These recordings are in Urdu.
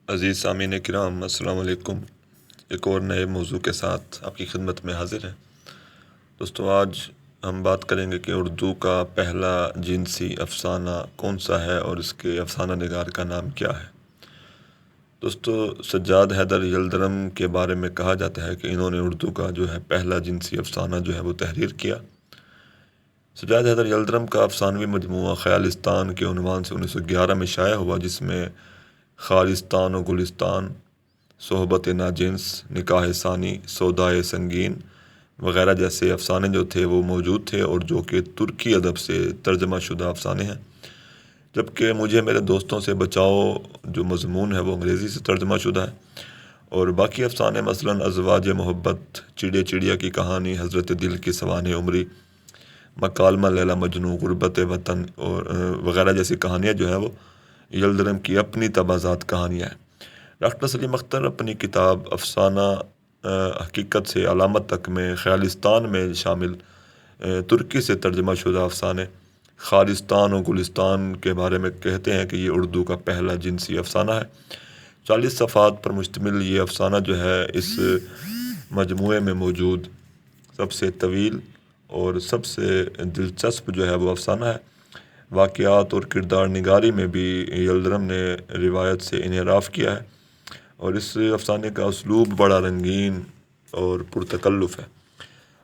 عزیز سامعین کرام، السلام علیکم۔ ایک اور نئے موضوع کے ساتھ آپ کی خدمت میں حاضر ہیں۔ دوستو، آج ہم بات کریں گے کہ اردو کا پہلا جنسی افسانہ کون سا ہے اور اس کے افسانہ نگار کا نام کیا ہے۔ دوستو، سجاد حیدر یلدرم کے بارے میں کہا جاتا ہے کہ انہوں نے اردو کا جو ہے پہلا جنسی افسانہ جو ہے وہ تحریر کیا۔ سجاد حیدر یلدرم کا افسانوی مجموعہ خیالستان کے عنوان سے 1911 میں شائع ہوا، جس میں خارستان و گلستان، صحبت ناجنس، نکاح ثانی، سودائے سنگین وغیرہ جیسے افسانے جو تھے وہ موجود تھے، اور جو کہ ترکی ادب سے ترجمہ شدہ افسانے ہیں، جبکہ مجھے میرے دوستوں سے بچاؤ جو مضمون ہے وہ انگریزی سے ترجمہ شدہ ہے، اور باقی افسانے مثلاً ازواج محبت، چڑے چڑیا کی کہانی، حضرت دل کی سوانح عمری، مکالمہ لیلا مجنوں، غربت وطن اور وغیرہ جیسی کہانیاں جو ہیں وہ یلدرم کی اپنی تبازات کہانیاں ہیں۔ ڈاکٹر سلیم اختر اپنی کتاب افسانہ حقیقت سے علامت تک میں خیالستان میں شامل ترکی سے ترجمہ شدہ افسانے خارستان و گلستان کے بارے میں کہتے ہیں کہ یہ اردو کا پہلا جنسی افسانہ ہے۔ 40 صفحات پر مشتمل یہ افسانہ جو ہے اس مجموعے میں موجود سب سے طویل اور سب سے دلچسپ جو ہے وہ افسانہ ہے۔ واقعات اور کردار نگاری میں بھی یلدرم نے روایت سے انحراف کیا ہے، اور اس افسانے کا اسلوب بڑا رنگین اور پرتکلف ہے۔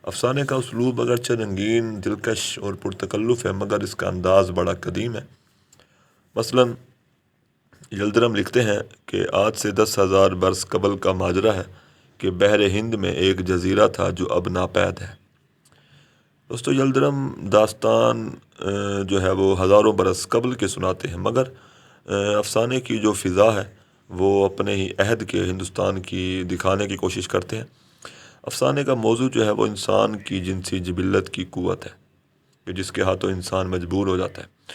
افسانے کا اسلوب اگرچہ رنگین، دلکش اور پرتکلف ہے، مگر اس کا انداز بڑا قدیم ہے۔ مثلاً یلدرم لکھتے ہیں کہ آج سے 10,000 برس قبل کا ماجرا ہے کہ بحر ہند میں ایک جزیرہ تھا جو اب ناپید ہے۔ دوستو، یلدرم داستان جو ہے وہ ہزاروں برس قبل کے سناتے ہیں، مگر افسانے کی جو فضا ہے وہ اپنے ہی عہد کے ہندوستان کی دکھانے کی کوشش کرتے ہیں۔ افسانے کا موضوع جو ہے وہ انسان کی جنسی جبلت کی قوت ہے کہ جس کے ہاتھوں انسان مجبور ہو جاتا ہے۔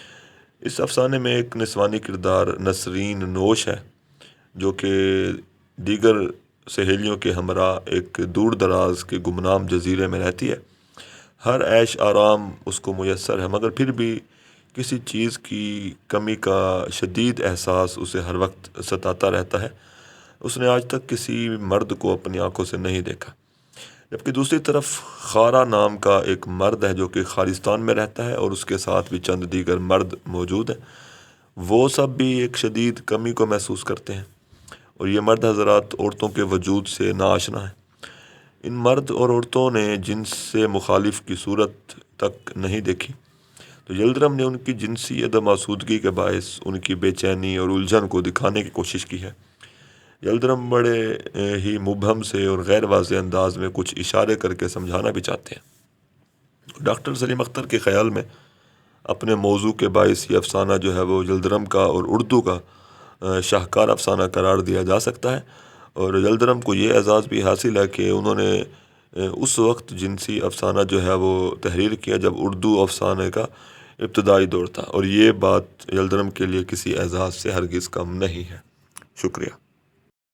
اس افسانے میں ایک نسوانی کردار نسرین نوش ہے، جو کہ دیگر سہیلیوں کے ہمراہ ایک دور دراز کے گمنام جزیرے میں رہتی ہے۔ ہر عیش آرام اس کو میسر ہے، مگر پھر بھی کسی چیز کی کمی کا شدید احساس اسے ہر وقت ستاتا رہتا ہے۔ اس نے آج تک کسی مرد کو اپنی آنکھوں سے نہیں دیکھا، جبکہ دوسری طرف خارا نام کا ایک مرد ہے جو کہ خارستان میں رہتا ہے، اور اس کے ساتھ بھی چند دیگر مرد موجود ہیں۔ وہ سب بھی ایک شدید کمی کو محسوس کرتے ہیں، اور یہ مرد حضرات عورتوں کے وجود سے ناآشنا ہیں۔ ان مرد اور عورتوں نے جنس سے مخالف کی صورت تک نہیں دیکھی، تو یلدرم نے ان کی جنسی عدم آسودگی کے باعث ان کی بے چینی اور الجھن کو دکھانے کی کوشش کی ہے۔ یلدرم بڑے ہی مبہم سے اور غیر واضح انداز میں کچھ اشارے کر کے سمجھانا بھی چاہتے ہیں۔ ڈاکٹر سلیم اختر کے خیال میں اپنے موضوع کے باعث یہ افسانہ جو ہے وہ یلدرم کا اور اردو کا شاہکار افسانہ قرار دیا جا سکتا ہے، اور یلدرم کو یہ اعزاز بھی حاصل ہے کہ انہوں نے اس وقت جنسی افسانہ جو ہے وہ تحریر کیا جب اردو افسانے کا ابتدائی دور تھا، اور یہ بات یلدرم کے لیے کسی اعزاز سے ہرگز کم نہیں ہے۔ شکریہ۔